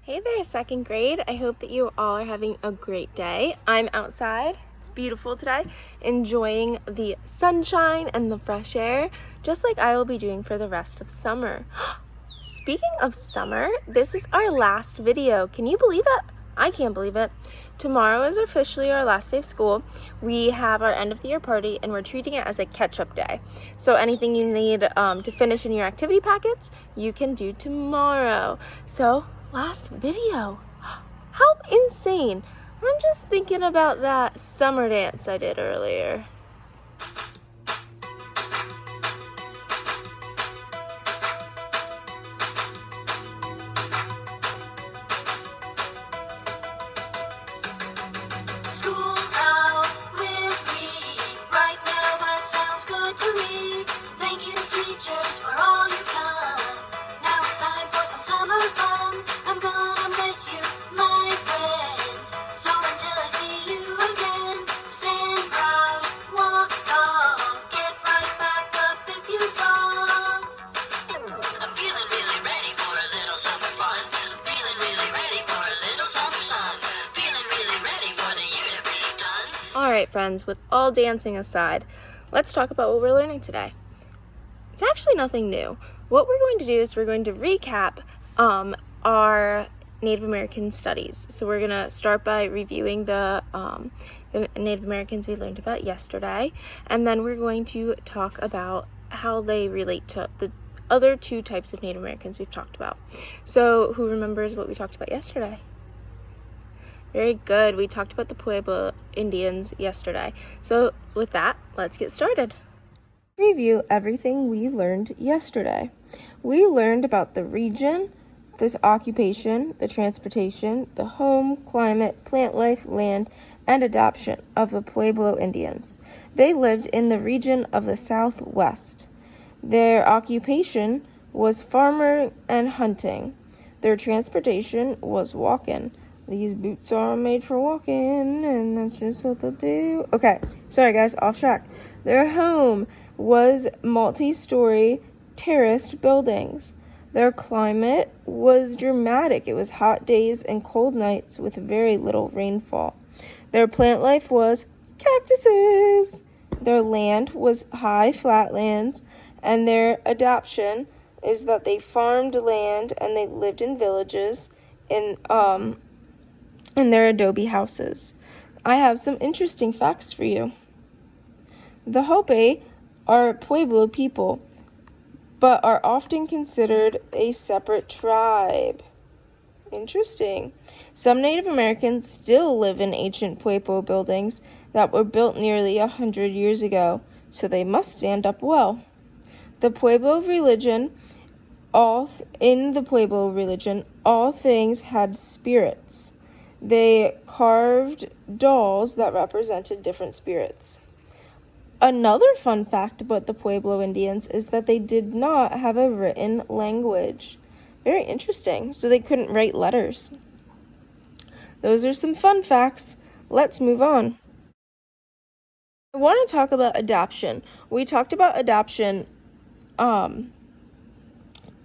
Hey there, second grade. I hope that you all are having a great day. I'm outside. It's beautiful today, enjoying the sunshine and the fresh air, just like I will be doing for the rest of summer. Speaking of summer, this is our last video. Can you believe it? I can't believe it. Tomorrow is officially our last day of school. We have our end of the year party and we're treating it as a catch-up day. So anything you need to finish in your activity packets, you can do tomorrow. So last video. How insane. I'm just thinking about that summer dance I did earlier. School's out with me. Right now that sounds good to me. Thank you teachers for all your time. Now it's time for some summer fun. I'm gonna miss you, my friends. So until I see you again, stand proud, walk tall, get right back up if you fall. I'm feeling really ready for a little summer fun. Feeling really ready for a little summer sun. Feeling really ready for the year to be done. All right, friends, with all dancing aside, let's talk about what we're learning today. It's actually nothing new. What we're going to do is we're going to recap our Native American studies. So we're going to start by reviewing the Native Americans we learned about yesterday, and then we're going to talk about how they relate to the other two types of Native Americans we've talked about. So who remembers what we talked about yesterday? Very good. We talked about the Pueblo Indians yesterday. So with that, let's get started. Review everything we learned yesterday. We learned about the region, this occupation, the transportation, the home, climate, plant life, land, and adoption of the Pueblo Indians. They lived in the region of the Southwest. Their occupation was farming and hunting. Their transportation was walking. These boots are made for walking, and that's just what they'll do. Okay, sorry guys, off track. Their home was multi-story terraced buildings. Their climate was dramatic. It was hot days and cold nights with very little rainfall. Their plant life was cactuses. Their land was high flatlands, and their adoption is that they farmed land and they lived in villages in their adobe houses. I have some interesting facts for you. The Hopi are Pueblo people, but are often considered a separate tribe. Interesting. Some Native Americans still live in ancient Pueblo buildings that were built nearly 100 years ago, so they must stand up well. The Pueblo religion, all things had spirits. They carved dolls that represented different spirits. Another fun fact about the Pueblo Indians is that they did not have a written language. Very interesting. So they couldn't write letters. Those are some fun facts. Let's move on. I want to talk about adoption. We talked about adoption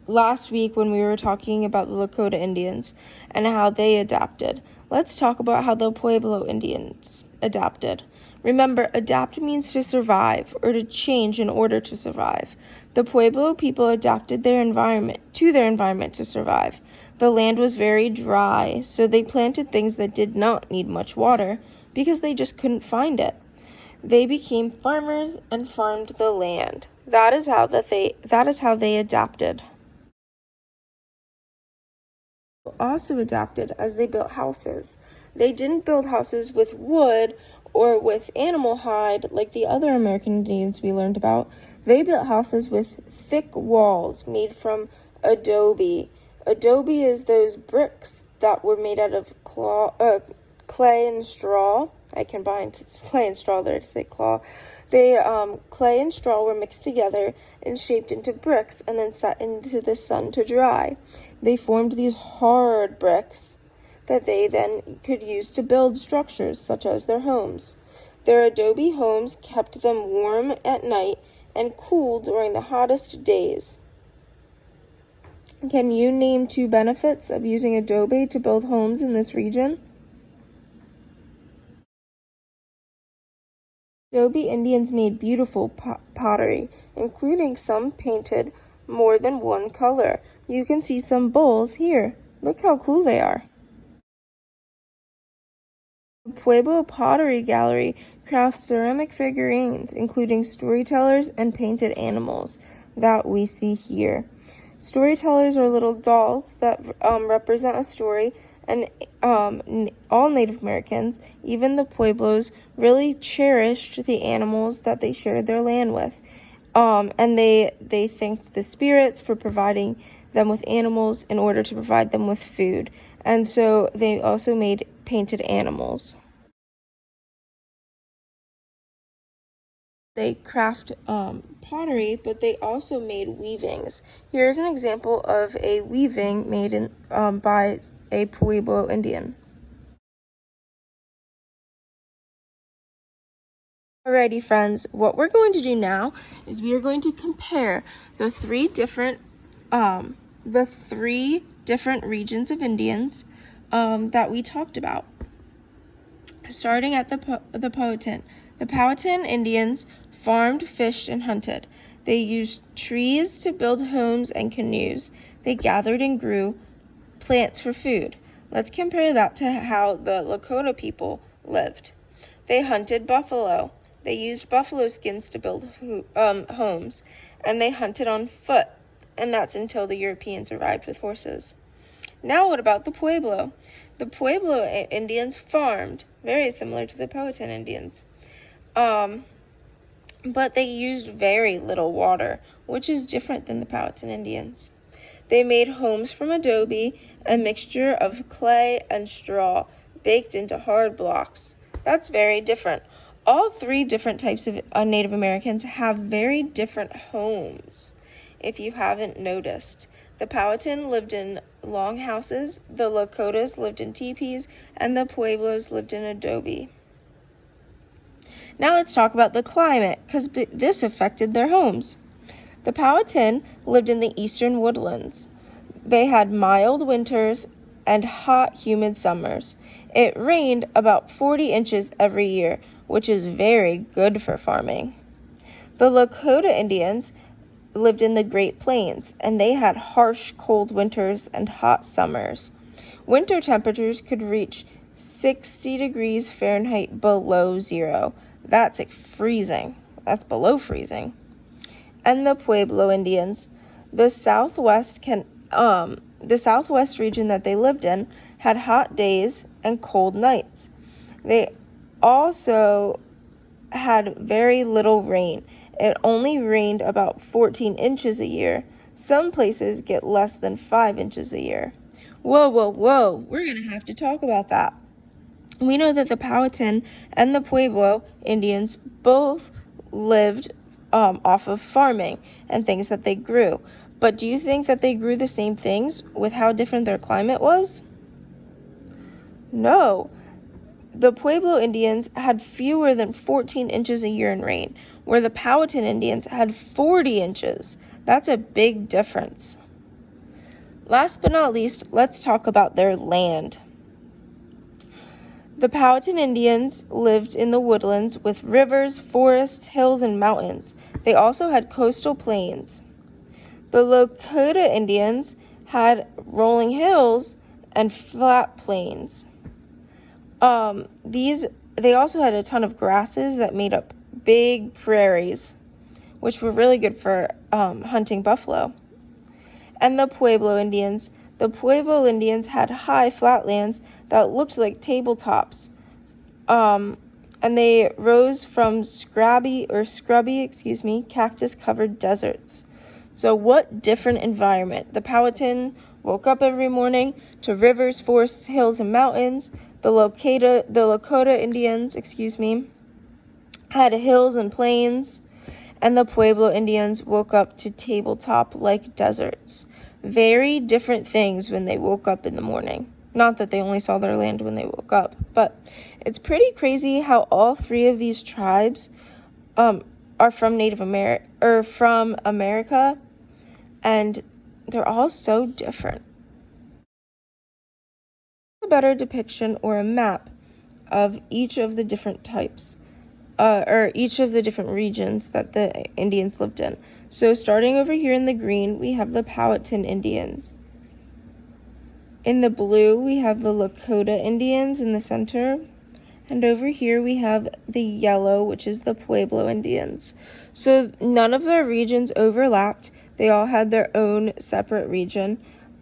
last week when we were talking about the Lakota Indians and how they adapted. Let's talk about how the Pueblo Indians adapted. Remember, adapt means to survive or to change in order to survive. The Pueblo people adapted their environment to survive. The land was very dry, so they planted things that did not need much water because they just couldn't find it. They became farmers and farmed the land. That is how they adapted. Also adapted as they built houses. They didn't build houses with wood or with animal hide like the other American Indians we learned about. They built houses with thick walls made from adobe. Adobe is those bricks that were made out of clay and straw. I combined clay and straw there to say claw. Clay and straw were mixed together and shaped into bricks and then set into the sun to dry. They formed these hard bricks that they then could use to build structures such as their homes. Their adobe homes kept them warm at night and cool during the hottest days. Can you name 2 benefits of using adobe to build homes in this region? Adobe Indians made beautiful pottery, including some painted more than one color. You can see some bowls here. Look how cool they are. The Pueblo Pottery Gallery crafts ceramic figurines, including storytellers and painted animals that we see here. Storytellers are little dolls that represent a story, and all Native Americans, even the Pueblos, really cherished the animals that they shared their land with. And they thanked the spirits for providing them with animals in order to provide them with food. And so they also made painted animals. They craft pottery, but they also made weavings. Here's an example of a weaving made by a Pueblo Indian. Alrighty, friends, what we're going to do now is we are going to compare the three different regions of Indians that we talked about. Starting at the Powhatan. The Powhatan Indians farmed, fished, and hunted. They used trees to build homes and canoes. They gathered and grew plants for food. Let's compare that to how the Lakota people lived. They hunted buffalo. They used buffalo skins to build homes, and they hunted on foot, and that's until the Europeans arrived with horses. Now what about the Pueblo? The Pueblo Indians farmed, very similar to the Powhatan Indians. But they used very little water, which is different than the Powhatan Indians. They made homes from adobe, a mixture of clay and straw, baked into hard blocks. That's very different. All three different types of Native Americans have very different homes, if you haven't noticed. The Powhatan lived in long houses, the Lakotas lived in teepees, and the Pueblos lived in adobe. Now let's talk about the climate, because this affected their homes. The Powhatan lived in the eastern woodlands. They had mild winters and hot, humid summers. It rained about 40 inches every year, which is very good for farming. The Lakota Indians lived in the Great Plains, and they had harsh, cold winters and hot summers. Winter temperatures could reach 60 degrees Fahrenheit below zero. That's like freezing. That's below freezing. And the Pueblo Indians, the southwest region that they lived in, had hot days and cold nights. They also had very little rain. It only rained about 14 inches a year. Some places get less than 5 inches a year. Whoa, we're going to have to talk about that. We know that the Powhatan and the Pueblo Indians both lived off of farming and things that they grew. But do you think that they grew the same things with how different their climate was? No. The Pueblo Indians had fewer than 14 inches a year in rain, where the Powhatan Indians had 40 inches. That's a big difference. Last but not least, let's talk about their land. The Powhatan Indians lived in the woodlands with rivers, forests, hills, and mountains. They also had coastal plains. The Lakota Indians had rolling hills and flat plains. They also had a ton of grasses that made up big prairies, which were really good for hunting buffalo. And the Pueblo Indians had high flatlands that looked like tabletops. And they rose from scrubby, cactus-covered deserts. So what different environment? The Powhatan woke up every morning to rivers, forests, hills, and mountains. The Lakota Indians, had hills and plains. And the Pueblo Indians woke up to tabletop-like deserts. Very different things when they woke up in the morning. Not that they only saw their land when they woke up, but it's pretty crazy how all three of these tribes are from from America, and they're all so different. A better depiction or a map of each of the different types, or each of the different regions that the Indians lived in. So starting over here in the green, we have the Powhatan Indians. In the blue, we have the Lakota Indians in the center. And over here, we have the yellow, which is the Pueblo Indians. So none of their regions overlapped. They all had their own separate region.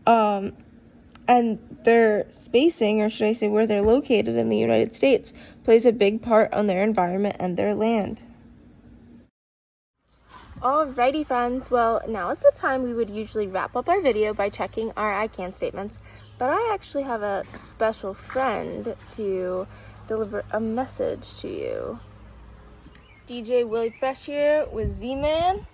And their spacing, or should I say where they're located in the United States, plays a big part on their environment and their land. Alrighty friends, well now is the time we would usually wrap up our video by checking our I can statements, but I actually have a special friend to deliver a message to you. DJ Willie Fresh here with Z-Man.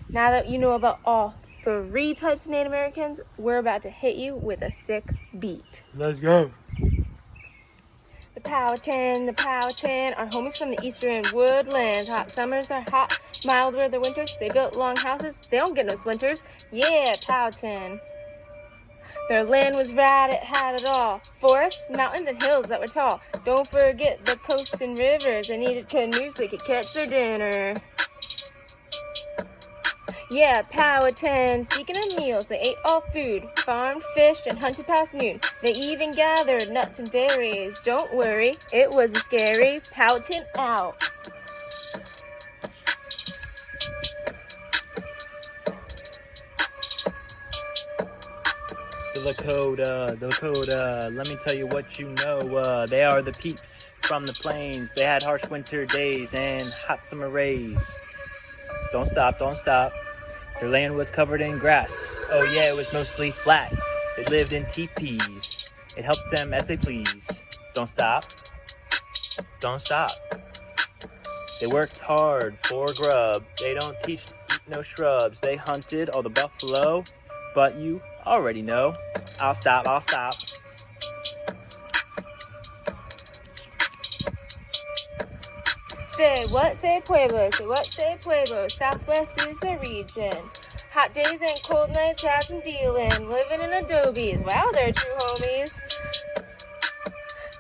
Now that you know about all 3 types of Native Americans, we're about to hit you with a sick beat. Let's go. The Powhatan, our homies from the eastern woodlands. Hot summers are hot, mild were the winters. They built long houses, they don't get no splinters. Yeah, Powhatan. Their land was right, it had it all. Forests, mountains, and hills that were tall. Don't forget the coasts and rivers. They needed canoes so they could catch their dinner. Yeah, Powhatan, speaking of meals, they ate all food, farmed, fished, and hunted past noon. They even gathered nuts and berries. Don't worry, it wasn't scary. Powhatan out. The Lakota, let me tell you what you know. They are the peeps from the plains. They had harsh winter days and hot summer rays. Don't stop. Their land was covered in grass. Oh yeah, it was mostly flat. They lived in teepees. It helped them as they please. Don't stop. They worked hard for grub. They don't eat no shrubs. They hunted all the buffalo, but you already know. I'll stop. Say what, say Pueblo, Southwest is the region. Hot days and cold nights, had some dealing. Living in adobes, wow, they're true homies.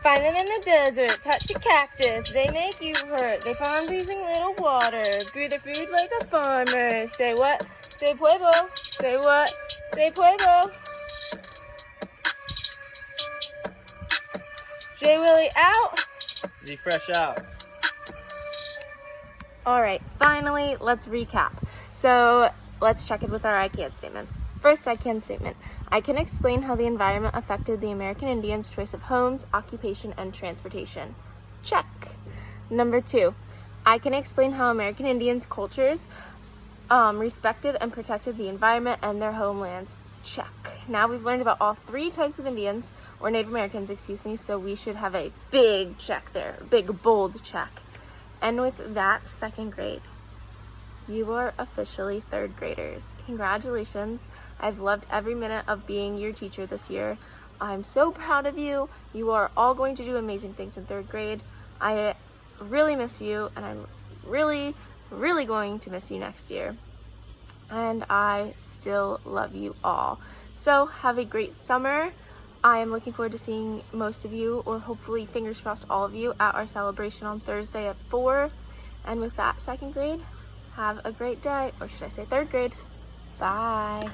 Find them in the desert, touch a cactus, they make you hurt. They farmed using little water, grew their food like a farmer. Say what, say Pueblo, say what, say Pueblo. J Willie out. Z Fresh out. Alright, finally, let's recap. So, let's check it with our I can statements. First I can statement. I can explain how the environment affected the American Indians' choice of homes, occupation, and transportation. Check. Number 2. I can explain how American Indians' cultures respected and protected the environment and their homelands. Check. Now we've learned about all 3 types of Indians, or Native Americans, so we should have a big check there, a big bold check. And with that, 2nd grade, you are officially 3rd graders. Congratulations. I've loved every minute of being your teacher this year. I'm so proud of you. You are all going to do amazing things in 3rd grade. I really miss you, and I'm really, really going to miss you next year. And I still love you all. So have a great summer. I am looking forward to seeing most of you, or hopefully, fingers crossed, all of you, at our celebration on Thursday at 4. And with that, 2nd grade, have a great day, or should I say 3rd grade. Bye.